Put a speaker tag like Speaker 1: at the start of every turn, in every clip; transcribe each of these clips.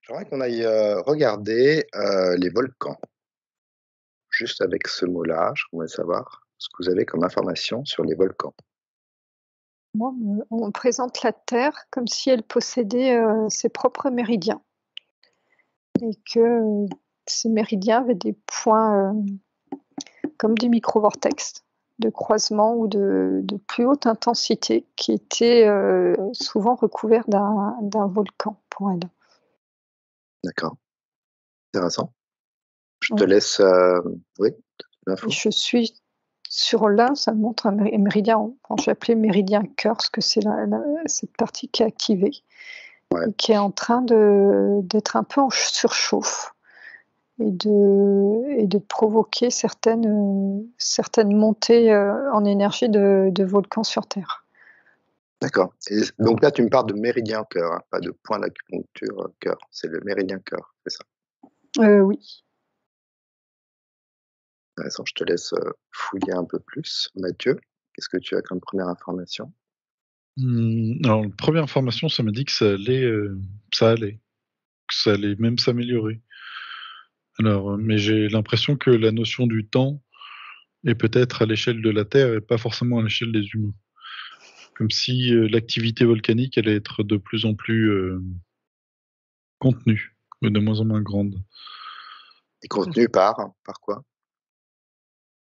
Speaker 1: J'aimerais qu'on aille, regarder, les volcans. Juste avec ce mot-là, j'aimerais savoir ce que vous avez comme information sur les volcans.
Speaker 2: Moi, on me présente la Terre comme si elle possédait, ses propres méridiens et que, ces méridiens avaient des points, comme des micro-vortex de croisement ou de plus haute intensité qui étaient, souvent recouverts d'un volcan pour elle.
Speaker 1: D'accord, intéressant. Je te
Speaker 2: Ouais,
Speaker 1: laisse, oui,
Speaker 2: et
Speaker 1: l'info?
Speaker 2: je suis sur l'un, ça me montre un méridien, enfin j'ai appelé méridien cœur parce que c'est la cette partie qui est activée
Speaker 1: Ouais,
Speaker 2: et qui est en train d'être un peu en surchauffe. Et de provoquer certaines montées, en énergie de volcans sur Terre.
Speaker 1: d'accord, et donc là, tu me parles de méridien cœur, hein, pas de point d'acupuncture, cœur. C'est le méridien cœur, c'est ça?
Speaker 2: Oui.
Speaker 1: Intéressant, je te laisse, fouiller un peu plus. Mathieu, qu'est-ce que tu as comme première information?
Speaker 3: Alors la première information, ça m'a dit que que ça allait même s'améliorer. Alors, mais j'ai l'impression que la notion du temps est peut-être à l'échelle de la Terre et pas forcément à l'échelle des humains. Comme si, l'activité volcanique allait être de plus en plus, contenue et de moins en moins grande.
Speaker 1: Et contenu par quoi?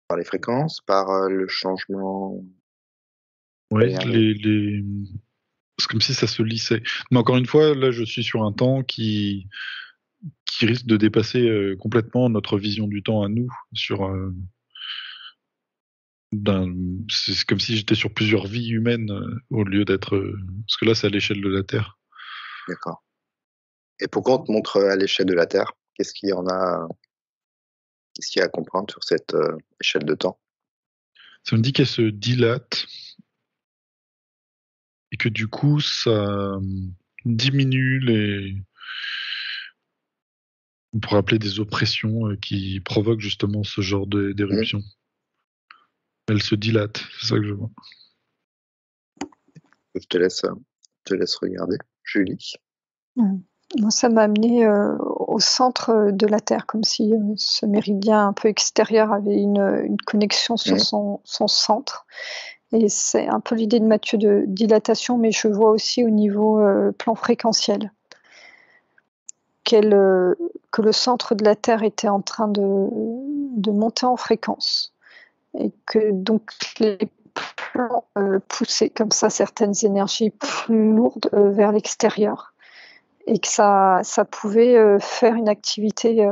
Speaker 1: Par les fréquences? Par, le changement de
Speaker 3: Oui,
Speaker 1: l'énergie?
Speaker 3: c'est comme si ça se lissait. Mais encore une fois, là, je suis sur un temps qui risque de dépasser, complètement notre vision du temps à nous sur, d'un c'est comme si j'étais sur plusieurs vies humaines, au lieu d'être, parce que là, c'est à l'échelle de la Terre.
Speaker 1: D'accord, et pourquoi on te montre, à l'échelle de la Terre? Qu'est-ce qu'il y a à comprendre sur cette, échelle de temps?
Speaker 3: Ça me dit qu'elle se dilate et que du coup, ça, diminue on pourrait appeler des oppressions, qui provoquent justement ce genre
Speaker 1: Mmh.
Speaker 3: d'éruption. Elle se dilate, c'est ça que je vois.
Speaker 1: Je te laisse regarder. Julie?
Speaker 2: Mmh. Moi, ça m'a amené au centre, de la Terre, comme si, ce méridien un peu extérieur avait une connexion sur
Speaker 1: Mmh.
Speaker 2: son centre, et c'est un peu l'idée de Mathieu de dilatation, mais je vois aussi au niveau, plan fréquentiel. Qu'elle, que le centre de la Terre était en train de monter en fréquence et que donc les plans, poussaient comme ça certaines énergies plus lourdes, vers l'extérieur, et que ça pouvait, faire une activité,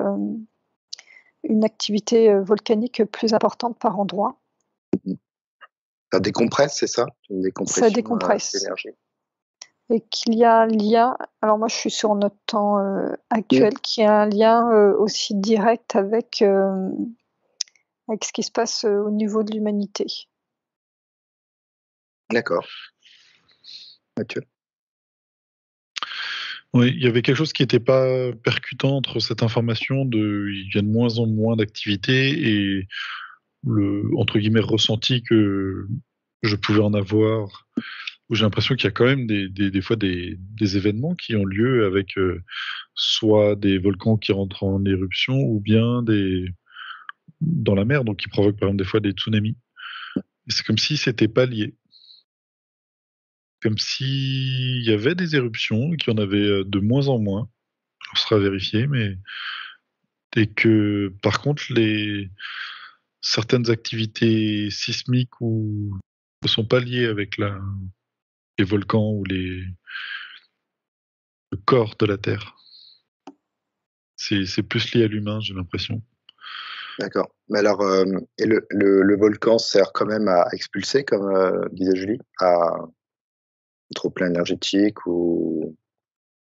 Speaker 2: volcanique plus importante par endroit.
Speaker 1: Mmh. Ça décompresse, c'est ça? Une
Speaker 2: Ça
Speaker 1: décompression,
Speaker 2: décompresse,
Speaker 1: d'énergie?
Speaker 2: et qu'il y a un lien, alors moi je suis sur notre temps,
Speaker 1: Mmh.
Speaker 2: actuel, qu'il y a un lien, aussi direct avec ce qui se passe, au niveau de l'humanité.
Speaker 1: D'accord. Mathieu?
Speaker 3: Oui, il y avait quelque chose qui était pas percutant entre cette information de il y a de moins en moins d'activité et le, entre guillemets, «ressenti» que je pouvais en avoir, où j'ai l'impression qu'il y a quand même des fois des événements qui ont lieu avec, soit des volcans qui rentrent en éruption ou bien des dans la mer, donc qui provoquent par exemple des fois des tsunamis. Et c'est comme si c'était pas lié. Comme s'il y avait des éruptions et qu'il y en avait, de moins en moins. On sera vérifié, mais et que par contre les certaines activités sismiques ou ne sont pas liées avec les volcans ou le corps de la Terre. C'est plus lié à l'humain, j'ai l'impression.
Speaker 1: D'accord. Mais alors, et le volcan sert quand même à expulser comme, disait Julie? À trop plein énergétique ou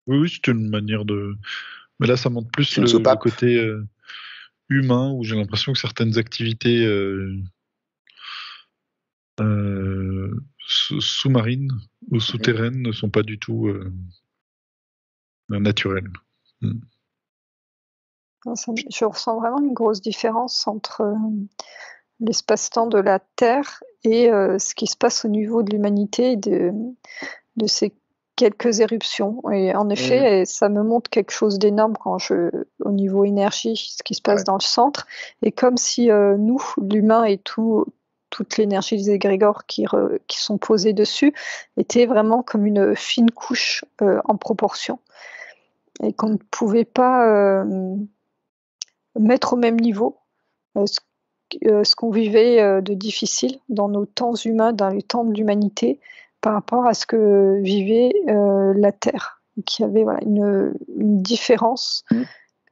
Speaker 3: Oui, oui, c'est une manière de, mais là, ça montre plus
Speaker 1: c'est une
Speaker 3: le
Speaker 1: soupape?
Speaker 3: côté, humain où j'ai l'impression que certaines activités, sous-marines ou
Speaker 1: Mmh.
Speaker 3: souterraines ne sont pas du tout, naturelles. Mmh.
Speaker 2: Moi, je ressens vraiment une grosse différence entre, l'espace-temps de la Terre et ce qui se passe au niveau de l'humanité et de ces quelques éruptions. Et en effet, ça me montre quelque chose d'énorme au niveau énergie, ce qui se passe dans le centre. Et comme si nous, l'humain et toute l'énergie des égrégores qui sont posés dessus, était vraiment comme une fine couche en proportion. Et qu'on ne pouvait pas mettre au même niveau ce qu'on vivait de difficile dans nos temps humains, dans les temps de l'humanité, par rapport à ce que vivait la Terre, qu'il y avait une différence.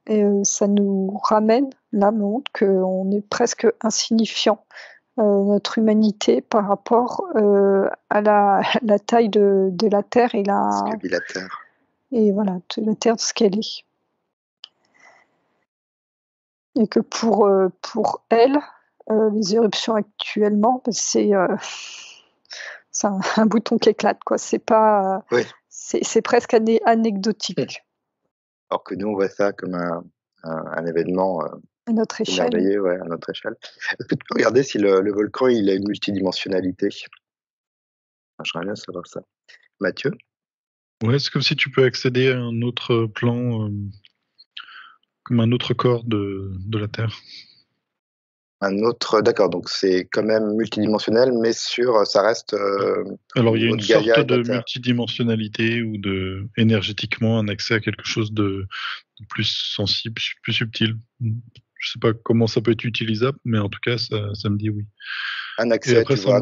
Speaker 2: Et ça nous ramène, là, montre qu'on est presque insignifiant, notre humanité, par rapport à la taille de la Terre et
Speaker 1: ce que vit la Terre.
Speaker 2: Et voilà, la Terre, ce qu'elle est. Et que pour elle, les éruptions actuellement, c'est un bouton qui éclate, quoi. C'est pas, c'est presque anecdotique.
Speaker 1: Alors que nous, on voit ça comme un événement
Speaker 2: à notre échelle.
Speaker 1: Merveilleux, à notre échelle. Est-ce que tu peux regarder si le volcan il a une multidimensionnalité? J'aimerais bien savoir ça. Mathieu?
Speaker 3: Ouais, c'est comme si tu peux accéder à un autre plan, comme un autre corps de la Terre.
Speaker 1: Un autre, d'accord, donc c'est quand même multidimensionnel, mais ça reste.
Speaker 3: Alors il y a une sorte de
Speaker 1: Terre.
Speaker 3: multidimensionnalité ou énergétiquement un accès à quelque chose de plus sensible, plus subtil. Je sais pas comment ça peut être utilisable, mais en tout cas ça me dit oui.
Speaker 1: Un accès, après, tu vois,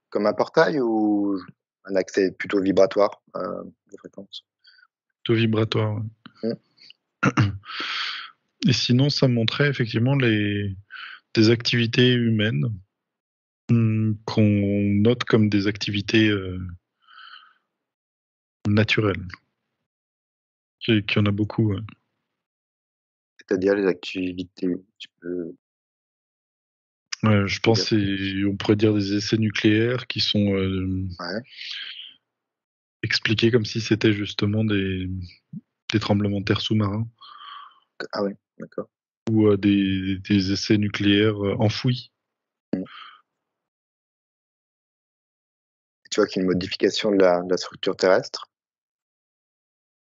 Speaker 1: comme un portail ou un accès plutôt vibratoire de fréquence?
Speaker 3: Plutôt vibratoire, ouais. Et sinon, ça montrait effectivement des activités humaines qu'on note comme des activités naturelles. Qu'il y en a beaucoup. Ouais.
Speaker 1: C'est-à-dire les activités, tu peux...
Speaker 3: je pense qu'on pourrait dire des essais nucléaires qui sont expliqués comme si c'était justement des tremblements de terre sous-marins.
Speaker 1: Ah ouais, d'accord.
Speaker 3: Ou des essais nucléaires enfouis.
Speaker 1: Tu vois qu'il y a une modification de la structure terrestre.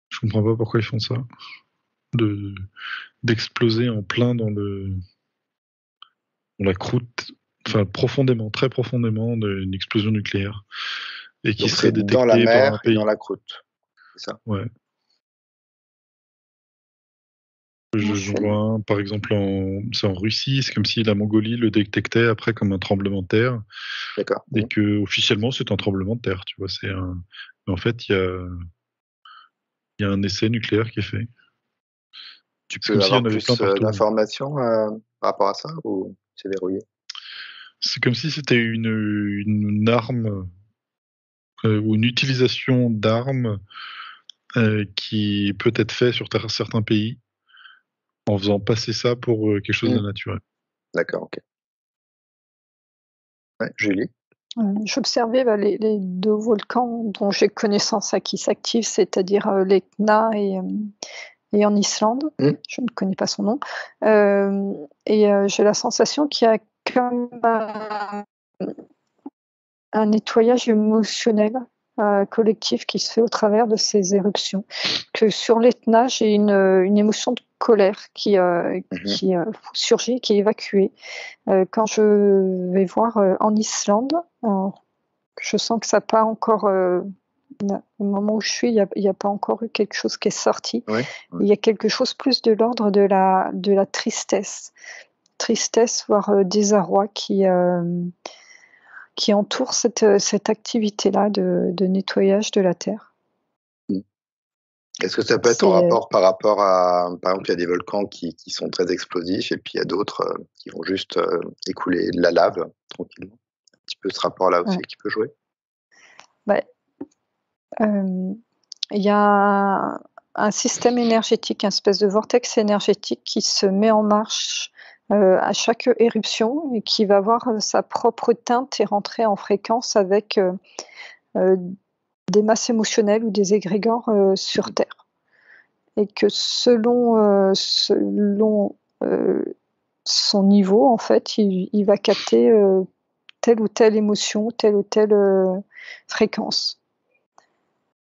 Speaker 3: Je comprends pas pourquoi ils font ça. D'exploser en plein dans la croûte, enfin profondément, très profondément, d'une explosion nucléaire. Et qui serait détectée
Speaker 1: dans la mer
Speaker 3: par un pays.
Speaker 1: Et dans la croûte, c'est ça?
Speaker 3: Ouais. Je vois par exemple, c'est en Russie, c'est comme si la Mongolie le détectait après comme un tremblement de terre.
Speaker 1: D'accord.
Speaker 3: Et que officiellement c'est un tremblement de terre, tu vois. Mais en fait, il y a un essai nucléaire qui est fait.
Speaker 1: Tu peux avoir plus d'informations par rapport à ça ou c'est verrouillé?
Speaker 3: C'est comme si c'était une arme ou une utilisation d'armes qui peut être fait sur certains pays en faisant passer ça pour quelque chose de naturel.
Speaker 1: D'accord, ok. Ouais, Julie?
Speaker 2: J'observais les 2 volcans dont j'ai connaissance qui s'activent, c'est-à-dire l'Etna et en Islande. Je ne connais pas son nom. Et j'ai la sensation qu'il y a comme un nettoyage émotionnel collectif qui se fait au travers de ces éruptions. Que sur l'Etna, j'ai une émotion de colère qui surgit, qui est évacuée. Quand je vais voir en Islande, je sens que ça n'a pas encore... au moment où je suis, il n'y a pas encore eu quelque chose qui est sorti. Il y a quelque chose plus de l'ordre de la tristesse. Tristesse, voire désarroi qui entoure cette activité-là de nettoyage de la Terre.
Speaker 1: Est-ce que ça peut être en rapport par rapport à... Par exemple, il y a des volcans qui sont très explosifs et puis il y a d'autres qui vont juste écouler de la lave tranquillement. Un petit peu ce rapport-là aussi qui peut jouer.
Speaker 2: Il y a un système énergétique, une espèce de vortex énergétique qui se met en marche à chaque éruption et qui va avoir sa propre teinte et rentrer en fréquence avec des masses émotionnelles ou des égrégores sur Terre. Et que selon son niveau, en fait, il va capter telle ou telle émotion, telle ou telle fréquence.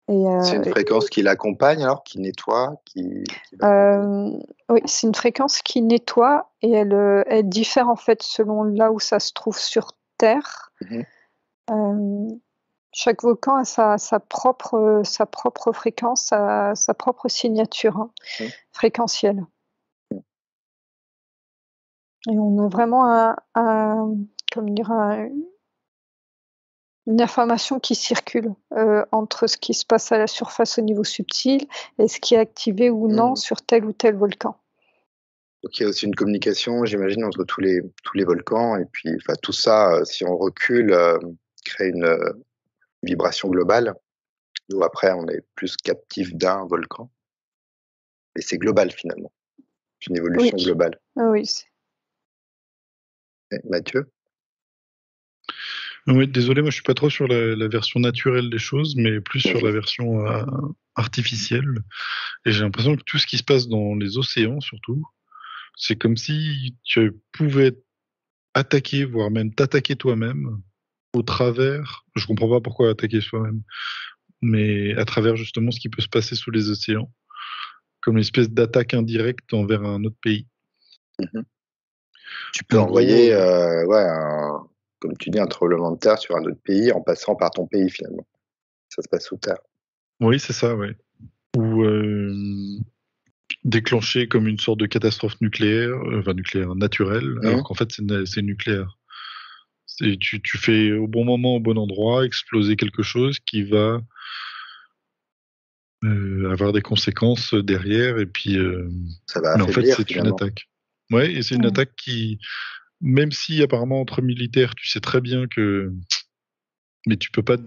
Speaker 1: C'est une fréquence qui l'accompagne alors, qui nettoie,
Speaker 2: oui, c'est une fréquence qui nettoie et elle diffère en fait selon là où ça se trouve sur Terre. Chaque volcan a sa propre fréquence, sa propre signature fréquentielle. Et on a vraiment une information qui circule entre ce qui se passe à la surface au niveau subtil et ce qui est activé ou non sur tel ou tel volcan.
Speaker 1: Donc il y a aussi une communication, j'imagine, entre tous les volcans, et puis tout ça, si on recule, crée une vibration globale, où après on est plus captif d'un volcan. Et c'est global finalement, c'est une évolution globale.
Speaker 2: Oui.
Speaker 1: Mathieu?
Speaker 3: Oui, désolé, moi je suis pas trop sur la version naturelle des choses, mais plus sur la version artificielle. Et j'ai l'impression que tout ce qui se passe dans les océans, surtout, c'est comme si tu pouvais attaquer, voire même t'attaquer toi-même au travers. Je comprends pas pourquoi attaquer soi-même, mais à travers justement ce qui peut se passer sous les océans, comme une espèce d'attaque indirecte envers un autre pays.
Speaker 1: Tu peux envoyer, comme tu dis, un tremblement de terre sur un autre pays en passant par ton pays finalement. Ça se passe sous terre.
Speaker 3: Oui, c'est ça, ouais. Ou déclencher comme une sorte de catastrophe nucléaire, nucléaire naturelle, alors qu'en fait c'est nucléaire. Tu fais au bon moment, au bon endroit, exploser quelque chose qui va avoir des conséquences derrière, et puis
Speaker 1: ça va
Speaker 3: mais en fait
Speaker 1: affaiblir,
Speaker 3: c'est une attaque. Ouais, et c'est une attaque qui, même si apparemment entre militaires tu sais très bien que, mais tu peux pas,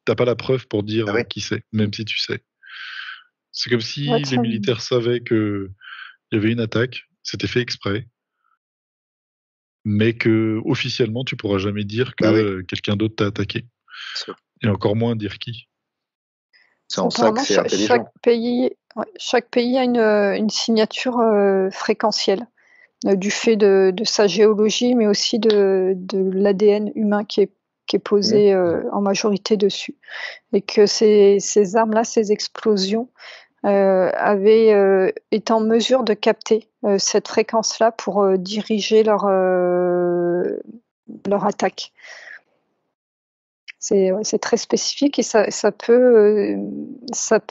Speaker 3: t'as pas la preuve pour dire qui c'est, même si tu sais. C'est comme si les militaires savaient que il y avait une attaque, c'était fait exprès, mais que officiellement tu pourras jamais dire que quelqu'un d'autre t'a attaqué. Et encore moins dire qui.
Speaker 1: C'est en ça que c'est intelligent.
Speaker 2: Chaque pays a une signature fréquentielle du fait de sa géologie, mais aussi de l'ADN humain qui est posé en majorité dessus. Et que ces armes-là, ces explosions, avaient été en mesure de capter cette fréquence-là pour diriger leur attaque. C'est très spécifique et ça peut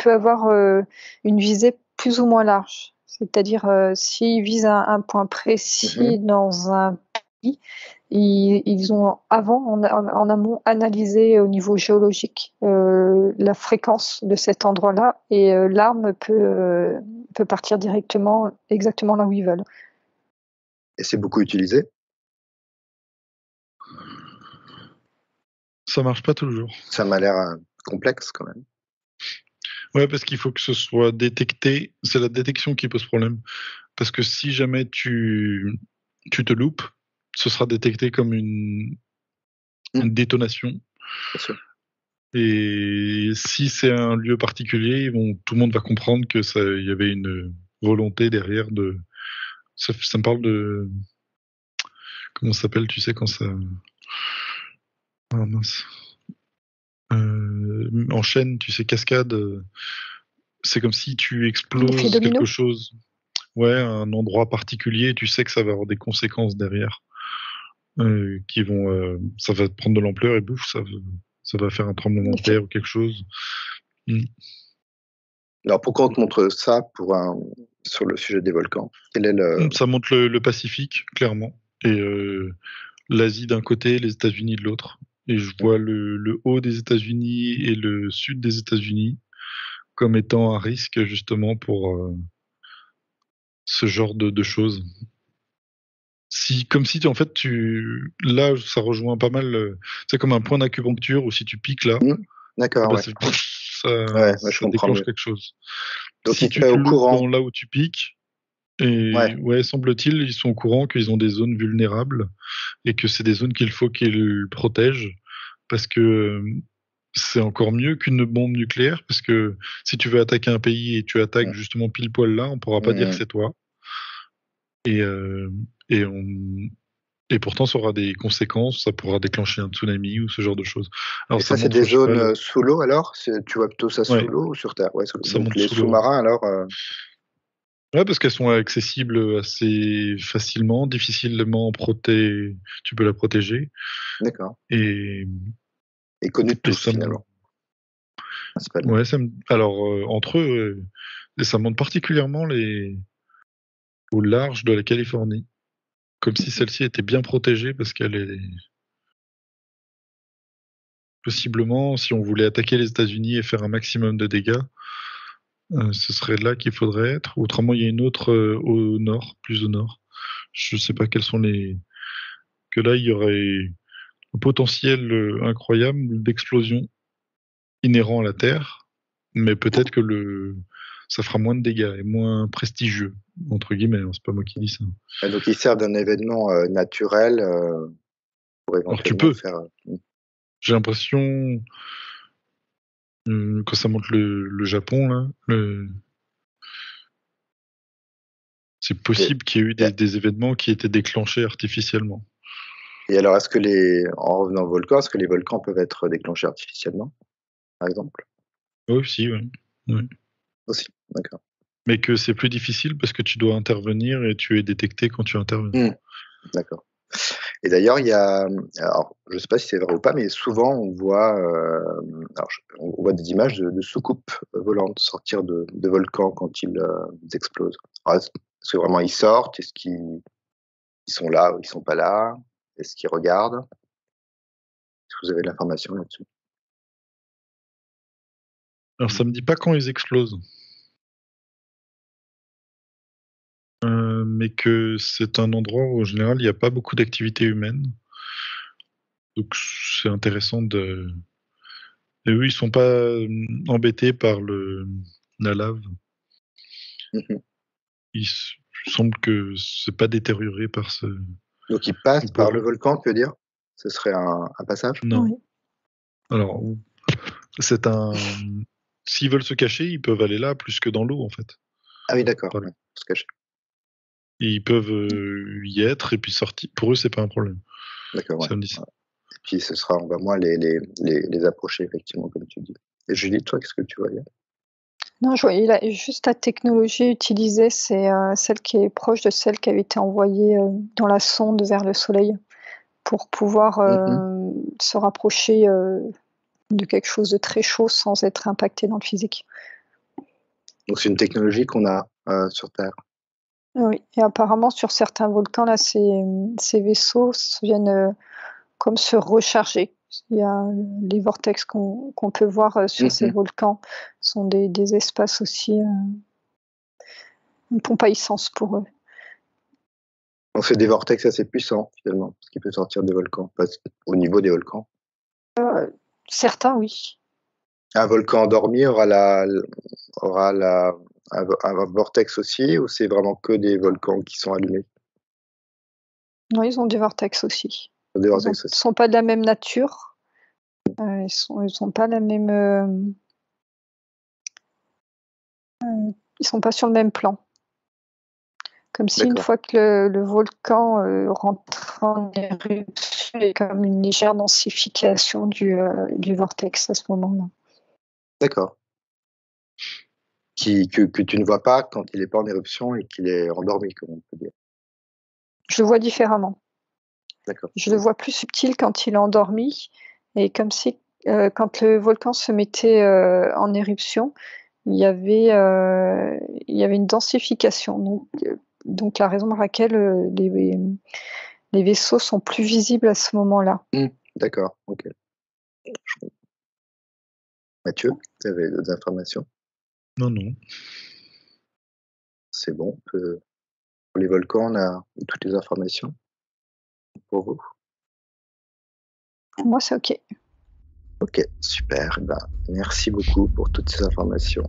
Speaker 2: avoir une visée plus ou moins large. C'est-à-dire, s'ils visent un point précis dans un pays, ils ont en amont analysé au niveau géologique la fréquence de cet endroit-là, et l'arme peut partir directement, exactement là où ils veulent.
Speaker 1: Et c'est beaucoup utilisé?
Speaker 3: Ça marche pas toujours.
Speaker 1: Ça m'a l'air complexe quand même.
Speaker 3: Ouais, parce qu'il faut que ce soit détecté. C'est la détection qui pose problème. Parce que si jamais tu te loupes, ce sera détecté comme une détonation.
Speaker 1: Bien sûr.
Speaker 3: Et si c'est un lieu particulier, tout le monde va comprendre que il y avait une volonté derrière de. Ça me parle de. Comment ça s'appelle, tu sais, quand ça. Ah mince. En chaîne, tu sais, cascade. C'est comme si tu exploses quelque chose. Ouais, un endroit particulier, tu sais que ça va avoir des conséquences derrière. Qui vont. Ça va prendre de l'ampleur et bouffe, ça va faire un tremblement de terre ou quelque chose.
Speaker 1: Alors pourquoi on te montre ça sur le sujet des volcans? Quel est
Speaker 3: Ça montre le Pacifique, clairement. Et l'Asie d'un côté, les États-Unis de l'autre. Et je vois le haut des États-Unis et le sud des États-Unis comme étant un risque justement pour ce genre de choses. Comme si en fait là ça rejoint pas mal, c'est comme un point d'acupuncture où si tu piques là,
Speaker 1: d'accord,
Speaker 3: bah, ça déclenche quelque chose.
Speaker 1: Donc
Speaker 3: si tu te loupes dans là où tu piques, et semble-t-il, ils sont au courant qu'ils ont des zones vulnérables et que c'est des zones qu'il faut qu'ils protègent, parce que c'est encore mieux qu'une bombe nucléaire, parce que si tu veux attaquer un pays et tu attaques justement pile poil là, on pourra pas dire que c'est toi. Et Et pourtant, ça aura des conséquences, ça pourra déclencher un tsunami ou ce genre de choses. Alors,
Speaker 1: Et ça, c'est
Speaker 3: montre,
Speaker 1: des
Speaker 3: je sais pas,
Speaker 1: zones sous l'eau alors? Tu vois plutôt ça sous
Speaker 3: ouais,
Speaker 1: l'eau ou sur Terre? Ouais, sous l'eau.
Speaker 3: ça
Speaker 1: Donc
Speaker 3: monte
Speaker 1: les
Speaker 3: sous l'eau.
Speaker 1: sous-marins alors
Speaker 3: Ouais, parce qu'elles sont accessibles assez facilement, difficilement tu peux la protéger.
Speaker 1: D'accord.
Speaker 3: Et,
Speaker 1: Et connu de
Speaker 3: et
Speaker 1: tous finalement, principalement.
Speaker 3: ouais, alors, entre eux, et ça monte particulièrement au large de la Californie. Comme si celle-ci était bien protégée parce qu'elle est possiblement, si on voulait attaquer les États-Unis et faire un maximum de dégâts, ce serait là qu'il faudrait être. Autrement, il y a une autre au nord, plus au nord. Je sais pas quels sont les. Que là, il y aurait un potentiel incroyable d'explosion inhérent à la Terre, mais peut-être que ça fera moins de dégâts et moins prestigieux, entre guillemets. Hein, c'est pas moi qui dis ça.
Speaker 1: Et donc ils servent d'un événement naturel pour
Speaker 3: Alors tu
Speaker 1: éventuellement
Speaker 3: peux.
Speaker 1: faire.
Speaker 3: J'ai l'impression quand ça monte le Japon là, c'est
Speaker 1: Et,
Speaker 3: possible qu'il y ait eu
Speaker 1: et-
Speaker 3: des événements qui étaient déclenchés artificiellement.
Speaker 1: et alors, en revenant au volcan, est-ce que les volcans peuvent être déclenchés artificiellement, par exemple?
Speaker 3: Oui, si, oui. Ouais.
Speaker 1: Aussi, d'accord.
Speaker 3: Mais que c'est plus difficile parce que tu dois intervenir et tu es détecté quand tu interviens.
Speaker 1: D'accord. Et d'ailleurs, alors, je ne sais pas si c'est vrai ou pas, mais souvent on voit, on voit des images de soucoupes volantes sortir de volcans quand ils explosent. Alors, est-ce que vraiment ils sortent? Est-ce qu'ils sont là ou ils sont pas là? Est-ce qu'ils regardent? Est-ce que vous avez de l'information là-dessus?
Speaker 3: Alors ça me dit pas quand ils explosent, mais que c'est un endroit où en général il n'y a pas beaucoup d'activité humaine. Donc c'est intéressant de. Et eux, ils sont pas embêtés par la lave.
Speaker 1: Mmh.
Speaker 3: Il semble que c'est pas détérioré par ce.
Speaker 1: Donc ils passent
Speaker 3: Ou
Speaker 1: par
Speaker 3: pour
Speaker 1: le
Speaker 3: eux.
Speaker 1: volcan, tu veux dire? Ce serait un passage?
Speaker 3: Non.
Speaker 2: Oui.
Speaker 3: Alors c'est un. S'ils veulent se cacher, ils peuvent aller là plus que dans l'eau en fait.
Speaker 1: Ah oui, d'accord,
Speaker 3: Par
Speaker 1: ouais, pour se cacher.
Speaker 3: Ils peuvent y être et puis sortir. Pour eux, c'est pas un problème.
Speaker 1: D'accord, ouais.
Speaker 3: Ça me dit ça.
Speaker 1: Ouais. Et puis on va moins les approcher effectivement comme tu dis. Et Julie, toi, qu'est-ce que tu voyais?
Speaker 2: Non, je voyais juste la technologie utilisée, c'est celle qui est proche de celle qui avait été envoyée dans la sonde vers le Soleil pour pouvoir se rapprocher de quelque chose de très chaud sans être impacté dans le physique.
Speaker 1: Donc c'est une technologie qu'on a sur Terre.
Speaker 2: Oui, et apparemment sur certains volcans, là, ces vaisseaux viennent comme se recharger. Il y a les vortex qu'on peut voir sur ces volcans sont des espaces aussi, une pompe à essence pour eux.
Speaker 1: Donc c'est des vortex assez puissants finalement, ce qui peut sortir des volcans, au niveau des volcans.
Speaker 2: Certains, oui.
Speaker 1: Un volcan endormi aura un vortex aussi, ou c'est vraiment que des volcans qui sont allumés?
Speaker 2: Non, ils ont des vortex aussi.
Speaker 1: Des
Speaker 2: Ils
Speaker 1: vortex
Speaker 2: ne
Speaker 1: aussi.
Speaker 2: sont pas de la même nature. Ils sont pas la même. Ils sont pas sur le même plan. Comme si une fois que le volcan rentre en éruption, il y a comme une légère densification du vortex à ce moment-là.
Speaker 1: D'accord. Que tu ne vois pas quand il n'est pas en éruption et qu'il est endormi, comme on peut dire.
Speaker 2: Je le vois différemment.
Speaker 1: D'accord.
Speaker 2: Je le vois plus subtil quand il est endormi, et comme si quand le volcan se mettait en éruption, il y avait une densification. Donc la raison pour laquelle les vaisseaux sont plus visibles à ce moment-là.
Speaker 1: D'accord, ok. Mathieu, tu avais d'autres informations?
Speaker 3: Non, non.
Speaker 1: C'est bon, pour les volcans, on a eu toutes les informations pour vous?
Speaker 2: Pour moi, c'est OK.
Speaker 1: Ok, super. Ben, merci beaucoup pour toutes ces informations.